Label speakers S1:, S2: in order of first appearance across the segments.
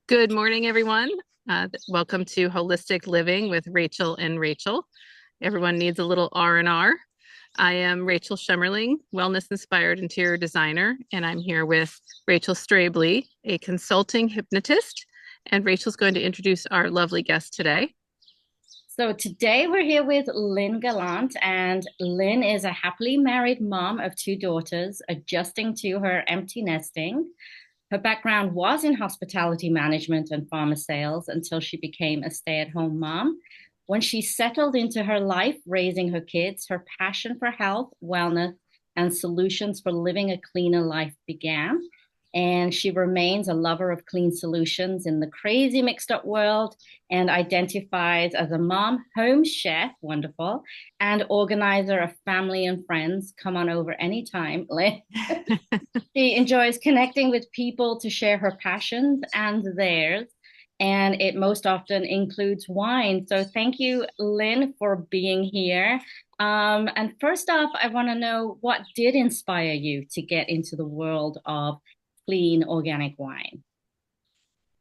S1: Good morning, everyone. Welcome to Holistic Living with Rachel and Rachel. Everyone needs a little R&R. I am Rachel Schemmerling, wellness-inspired interior designer, and I'm here with Rachel Strabley, a consulting hypnotist. And Rachel's going to introduce our lovely guest today.
S2: So today we're here with Lynn Gallant, and Lynn is a happily married mom of two daughters, adjusting to her empty nesting. Her background was in hospitality management and pharma sales until she became a stay-at-home mom. When she settled into her life raising her kids, her passion for health, wellness, and solutions for living a cleaner life began. And she remains a lover of clean solutions in the crazy mixed up world and identifies as a mom, home chef, wonderful, and organizer of family and friends. Come on over anytime. She enjoys connecting with people to share her passions and theirs, and it most often includes wine. So thank you, Lynn, for being here. And first off, I want to know, what did inspire you to get into the world of clean organic wine?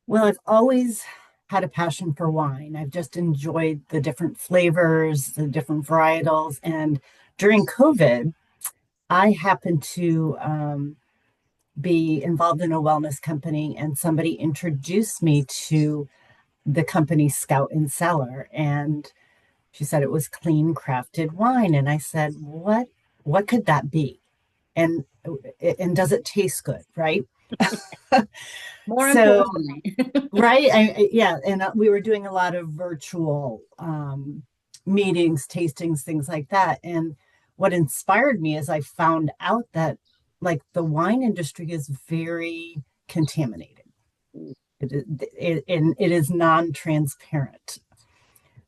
S3: Well, I've always had a passion for wine. I've just enjoyed the different flavors, the different varietals. And during COVID, I happened to be involved in a wellness company, and somebody introduced me to the company Scout and Cellar. And she said it was clean crafted wine. And I said, what could that be? And does it taste good, right?
S2: More
S3: So,
S2: importantly.
S3: right. Yeah. And we were doing a lot of virtual meetings, tastings, things like that. And what inspired me is I found out that like the wine industry is very contaminated. It is non-transparent.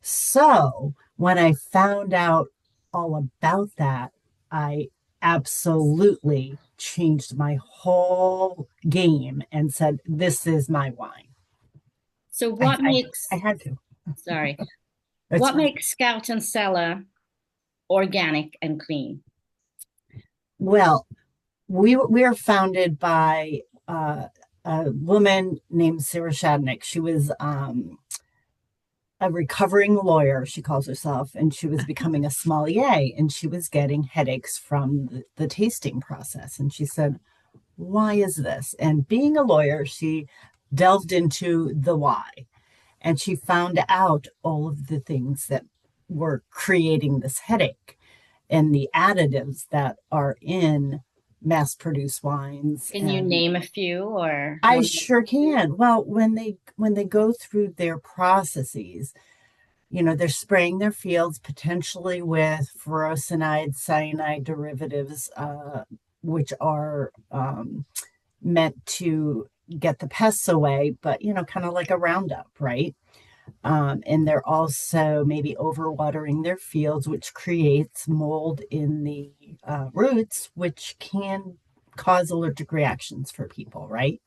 S3: So when I found out all about that, I absolutely changed my whole game and said, "This is my wine."
S2: So
S3: I
S2: what
S3: I,
S2: makes,
S3: I had to.
S2: sorry,
S3: It's
S2: what
S3: fine.
S2: makes Scout and Cellar organic and clean?
S3: Well, we are founded by a woman named Sarah Shadnick. She was a recovering lawyer, she calls herself, and she was becoming a sommelier, and she was getting headaches from the tasting process. And she said, "Why is this?" And being a lawyer, she delved into the why, and she found out all of the things that were creating this headache and the additives that are in mass produced wines.
S2: Can you
S3: And
S2: name a few or
S3: I
S2: one?
S3: sure can. Well, when they go through their processes, they're spraying their fields potentially with furosemide, cyanide derivatives, which are meant to get the pests away, but kind of like a Roundup, right? And they're also maybe overwatering their fields, which creates mold in the roots, which can cause allergic reactions for people, right?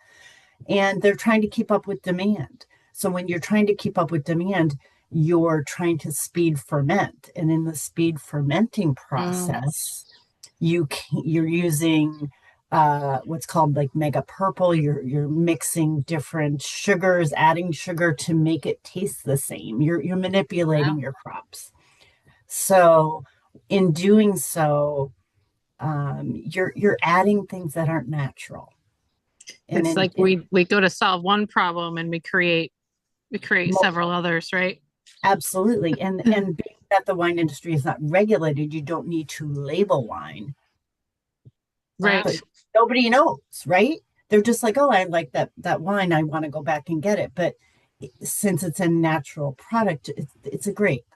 S3: And they're trying to keep up with demand. So when you're trying to keep up with demand, you're trying to speed ferment. And in the speed fermenting
S2: Mm,
S3: process, you're using what's called like mega purple. You're mixing different sugars, adding sugar to make it taste the same. You're manipulating
S2: wow.
S3: your crops. So in doing so, you're adding things that aren't natural. And
S1: It's like we go to solve one problem and we create several others, right?
S3: absolutely. And being that the wine industry is not regulated, you don't need to label wine,
S2: Wow.
S3: but
S1: Right.
S3: nobody knows, right? They're just like, "Oh, I like that wine. I want to go back and get it." But since it's a natural product, it's a grape.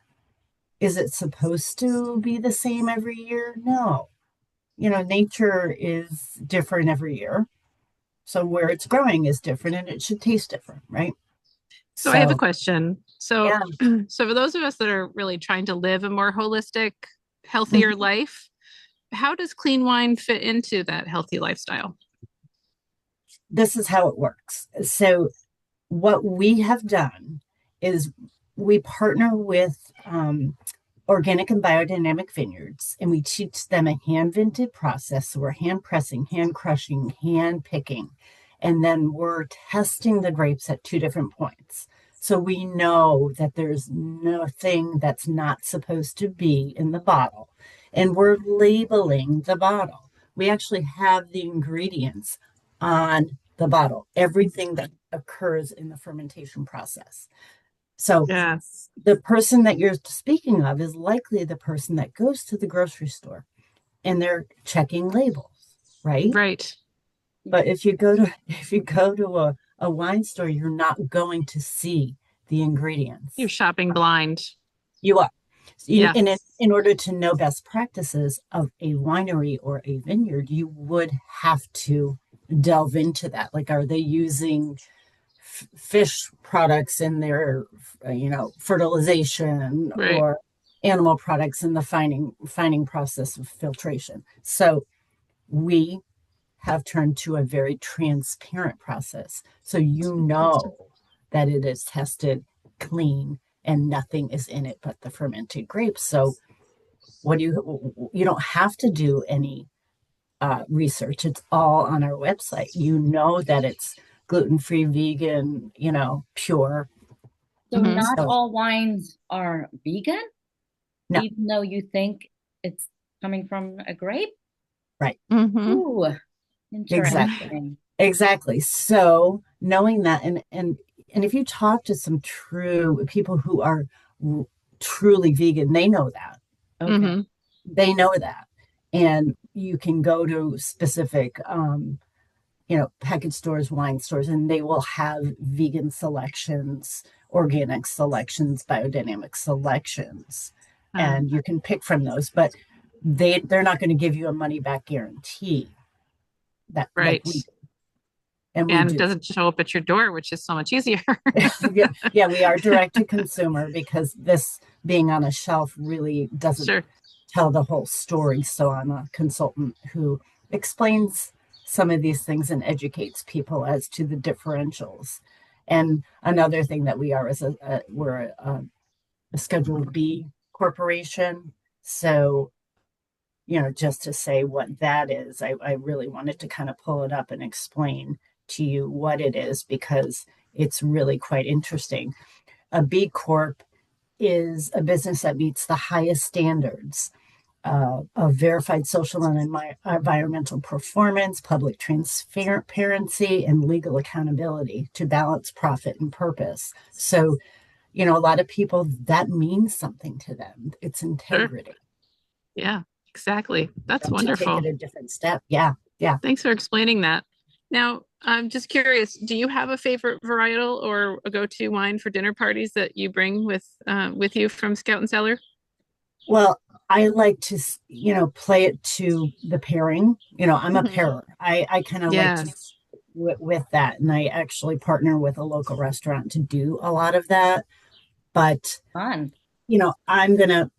S3: Is it supposed to be the same every year? No. Nature is different every year. So where it's growing is different and it should taste different, right?
S1: So I have a
S3: So,
S1: question. So,
S3: yeah.
S1: so for those of us that are really trying to live a more holistic, healthier
S3: Mhm.
S1: life, how does clean wine fit into that healthy lifestyle?
S3: This is how it works. So what we have done is we partner with organic and biodynamic vineyards, and we teach them a hand vinted process. So we're hand pressing, hand crushing, hand picking, and then we're testing the grapes at 2 different points. So we know that there's nothing that's not supposed to be in the bottle, and we're labeling the bottle. We actually have the ingredients on the bottle, everything that occurs in the fermentation process. So
S1: Yes.
S3: the person that you're speaking of is likely the person that goes to the grocery store and they're checking labels, right?
S1: Right.
S3: But if you go to a wine store, you're not going to see the
S1: You're
S3: ingredients.
S1: shopping blind.
S3: You are.
S1: Yeah.
S3: In order to know best practices of a winery or a vineyard, you would have to delve into that. Like, are they using fish products in their fertilization,
S1: Right.
S3: or animal products in the fining process of filtration? So we have turned to a very transparent process, so you
S1: Fantastic.
S3: know that it is tested, clean, and nothing is in it but the fermented grapes. So what do you don't have to do any research. It's all on our website. You know that it's gluten-free, vegan, pure.
S2: So
S1: Hmm.
S2: not
S3: So
S2: all wines are vegan,
S3: no,
S2: even though you think it's coming from a grape?
S3: right.
S1: Hmm.
S2: Ooh,
S3: Exactly.
S2: interesting.
S3: Exactly. So knowing that, and if you talk to some true people who are truly vegan, they know that.
S2: Okay.
S1: Hmm.
S3: They know that. And you can go to specific package stores, wine stores, and they will have vegan selections, organic selections, biodynamic selections, and you can pick from those. But they're not going to give you a money back guarantee that like
S1: Right.
S3: we do, and we
S1: And it
S3: do.
S1: doesn't show up at your door, which is so much easier.
S3: Yeah, yeah, we are direct to consumer because this being on a shelf really doesn't
S1: Sure.
S3: tell the whole story. So I'm a consultant who explains some of these things and educates people as to the differentials. And another thing that we are is we're a Schedule B corporation. So, just to say what that is, I really wanted to kind of pull it up and explain to you what it is because it's really quite interesting. A B Corp is a business that meets the highest standards of verified social and environmental performance, public transparency, and legal accountability to balance profit and purpose. So, a lot of people, that means something to them. It's
S1: Sure.
S3: integrity.
S1: Yeah, exactly. That's
S3: To take it
S1: wonderful.
S3: a different step. Yeah. Yeah.
S1: Thanks for explaining that. Now, I'm just curious, do you have a favorite varietal or a go-to wine for dinner parties that you bring with you from Scout and Cellar?
S3: Well, I like to, play it to the pairing. I'm a
S1: Mhm.
S3: pairer. I kind of like to
S1: Yes.
S3: with that. And I actually partner with a local restaurant to do a lot of that. But,
S2: Fun.
S3: I'm going to,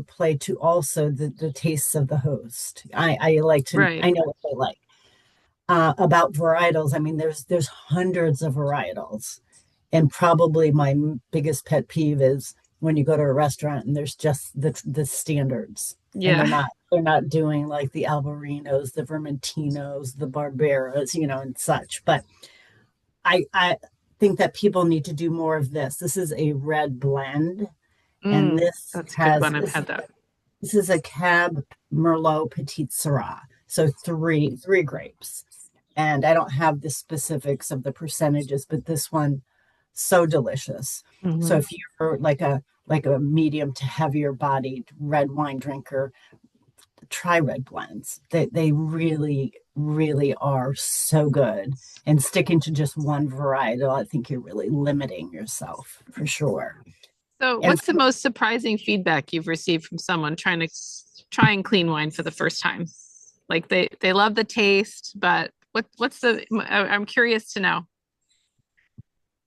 S3: play to also the tastes of the host. I like to,
S1: Right.
S3: I know what they like. About varietals, I mean, there's hundreds of varietals. And probably my biggest pet peeve is when you go to a restaurant and there's just the standards, and they're
S1: Yeah.
S3: not they're not doing like the Albarinos, the Vermentinos, the Barberas, and such. But I think that people need to do more of this. This is a red blend, and this
S1: That's a good
S3: has
S1: one. I've had that.
S3: this is a Cab Merlot Petit Syrah. So three grapes. And I don't have the specifics of the percentages, but this one so delicious. So
S1: Hmm.
S3: if you're like a medium to heavier bodied red wine drinker, try red blends. They really, really are so good. And sticking to just one varietal, I think you're really limiting yourself for sure.
S1: So,
S3: And
S1: what's the most surprising feedback you've received from someone trying to try and clean wine for the first time? Like they love the taste, but what's the I'm curious to know.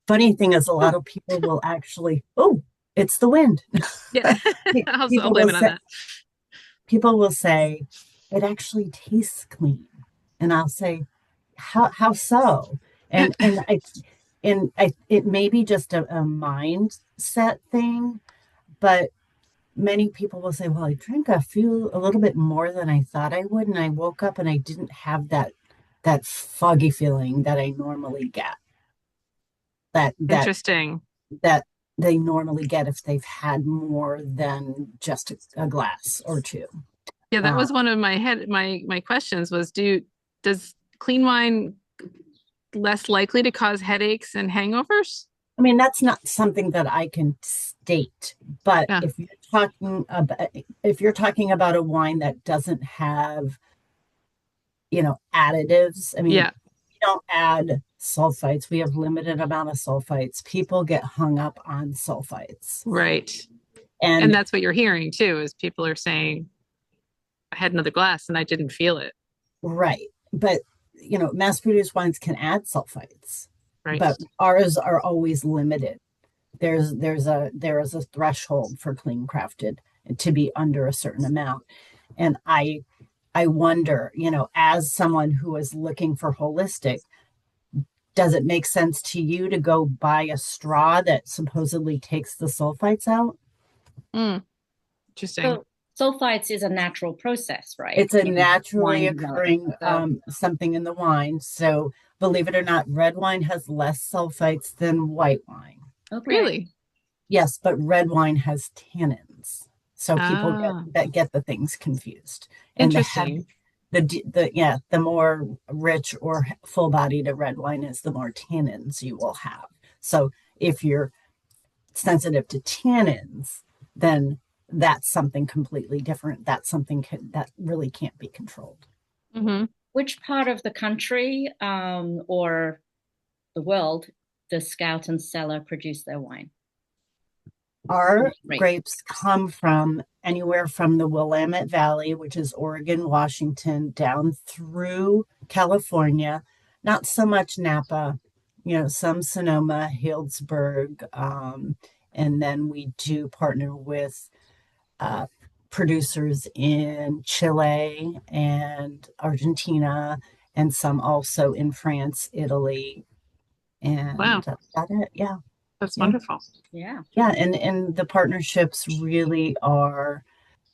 S3: funny thing is, a lot of people will actually, oh, it's the wind.
S1: Yeah. I'll
S3: people
S1: blame
S3: will
S1: it on
S3: say,
S1: that.
S3: people will say it actually tastes clean, and I'll say, how so? And it may be just a mindset thing, but many people will say, well, I drank a little bit more than I thought I would, and I woke up and I didn't have that foggy feeling that I normally get. That that
S1: Interesting.
S3: that they normally get if they've had more than just a glass or two.
S1: Yeah, that
S3: Uh,
S1: was one of my questions was does clean wine less likely to cause headaches and hangovers?
S3: I mean, that's not something that I can state, but
S1: Yeah.
S3: if you're talking about a wine that doesn't have, additives, I mean,
S1: Yeah,
S3: we don't add sulfites. We have limited amount of sulfites. People get hung up on sulfites.
S1: right. And
S3: And
S1: that's what you're hearing too, is people are saying, I had another glass and I didn't feel it.
S3: right, but mass produced wines can add sulfites,
S1: Right.
S3: but ours are always limited. There is a threshold for clean crafted to be under a certain amount. And I wonder, as someone who is looking for holistic, does it make sense to you to go buy a straw that supposedly takes the sulfites out?
S1: Mm, interesting.
S2: So sulfites is a natural process, right?
S3: It's a
S2: In
S3: naturally
S2: wine development.
S3: occurring
S2: So,
S3: something in the wine. So believe it or not, red wine has less sulfites than white wine.
S2: okay.
S1: Really?
S3: Yes, but red wine has tannins. So people
S1: Ah,
S3: get the things confused. And
S1: interesting.
S3: the more rich or full bodied a red wine is, the more tannins you will have. So if you're sensitive to tannins, then that's something completely different. That's something that really can't be controlled.
S1: Hmm.
S2: Which part of the country or the world does Scout and Cellar produce their wine?
S3: Our
S2: Right.
S3: grapes come from anywhere from the Willamette Valley, which is Oregon, Washington, down through California. Not so much Napa, some Sonoma, Healdsburg, and then we do partner with uh, producers in Chile and Argentina, and some also in France, Italy, and
S1: Wow,
S3: that's about it. Yeah,
S1: that's
S3: yeah.
S1: wonderful.
S2: Yeah.
S3: Yeah, and the partnerships really are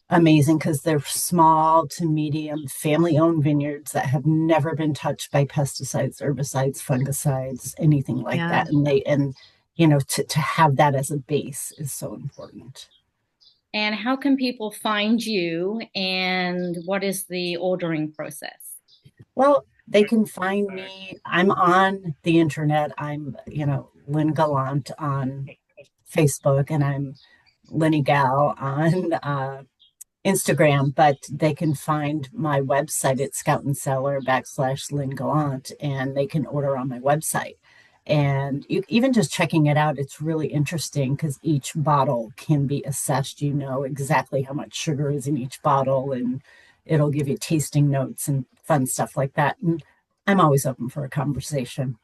S3: amazing because they're small to medium family-owned vineyards that have never been touched by pesticides, herbicides, fungicides, anything like
S1: Yeah.
S3: that. And to have that as a base is so important.
S2: And how can people find you and what is the ordering process?
S3: Well, they can find me. I'm on the internet. I'm, Lynn Gallant on Facebook, and I'm Lenny Gal on Instagram, but they can find my website at Scout and Cellar /Lynn Gallant, and they can order on my website. And even just checking it out, it's really interesting because each bottle can be assessed. You know exactly how much sugar is in each bottle, and it'll give you tasting notes and fun stuff like that. And I'm always open for a conversation.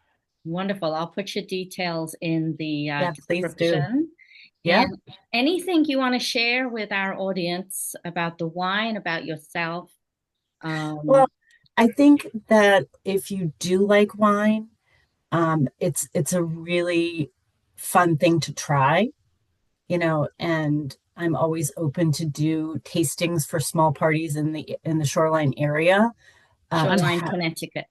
S2: Wonderful. I'll put your details in the
S3: Yeah, please do.
S2: description.
S3: Yeah.
S2: And anything you want to share with our audience about the wine, about yourself? Um,
S3: Well, I think that if you do like wine, it's a really fun thing to try, and I'm always open to do tastings for small parties in the Shoreline area. To
S2: Shoreline,
S3: have
S2: Connecticut.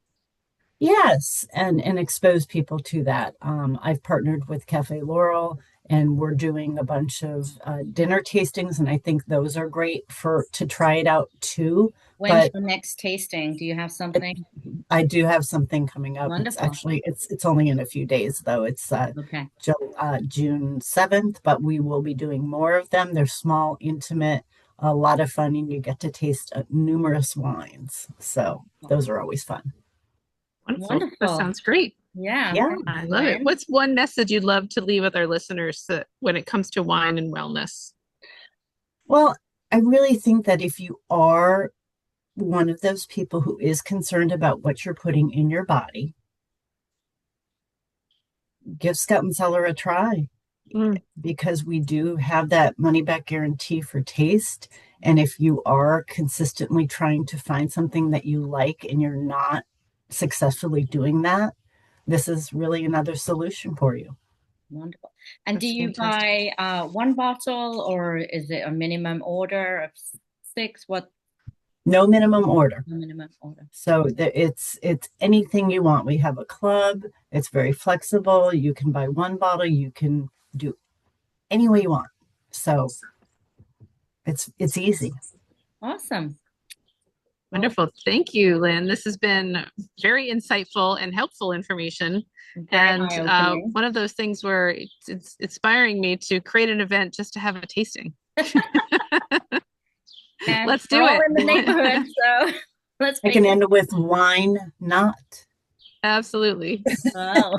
S3: Yes, and expose people to that. I've partnered with Cafe Laurel, and we're doing a bunch of dinner tastings, and I think those are great for to try it out too.
S2: When's
S3: But
S2: your next tasting? Do you have
S3: it,
S2: something?
S3: I do have something coming up. It's
S2: Wonderful.
S3: actually it's only in a few days though. It's
S2: Okay.
S3: June 7th, but we will be doing more of them. They're small, intimate, a lot of fun, and you get to taste numerous wines. So those are always fun.
S1: Wonderful. That
S2: Wonderful.
S1: sounds great.
S2: Yeah.
S3: Yeah.
S2: Thanks,
S1: I love it.
S2: Lynn.
S1: What's one message you'd love to leave with our listeners when it comes to wine and wellness?
S3: Well, I really think that if you are one of those people who is concerned about what you're putting in your body, give Scout and Cellar a try
S1: Mm,
S3: because we do have that money back guarantee for taste. And if you are consistently trying to find something that you like and you're not successfully doing that, this is really another solution for you.
S2: Wonderful. And do
S1: That's
S2: you
S1: fantastic.
S2: buy one bottle or is it a minimum order of six? What
S3: No minimum order.
S2: minimum order?
S3: So it's anything you want. We have a club. It's very flexible. You can buy one bottle. You can do any way you want. So it's easy.
S2: Awesome. Well,
S1: Wonderful. Thank you, Lynn. This has been very insightful and helpful information.
S2: very
S1: And
S2: eye-opening.
S1: one of those things where it's inspiring me to create an event just to have a tasting.
S2: And
S1: Let's
S2: we're
S1: do
S2: all
S1: it.
S2: in the neighborhood, so let's
S3: I
S2: make
S3: can
S2: it.
S3: end it with wine not.
S1: Absolutely.
S2: Oh.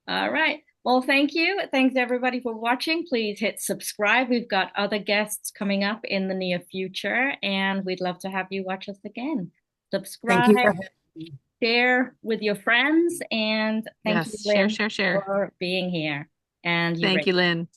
S2: All right. Well, thank you. Thanks everybody for watching. Please hit subscribe. We've got other guests coming up in the near future, and we'd love to have you watch us again.
S3: Thank
S2: Subscribe,
S3: you for having me.
S2: share with your friends, and thank you,
S1: Yes. Share,
S2: Lynn,
S1: share, share.
S2: for being here. And you,
S1: Thank
S2: Rick.
S1: you, Lynn.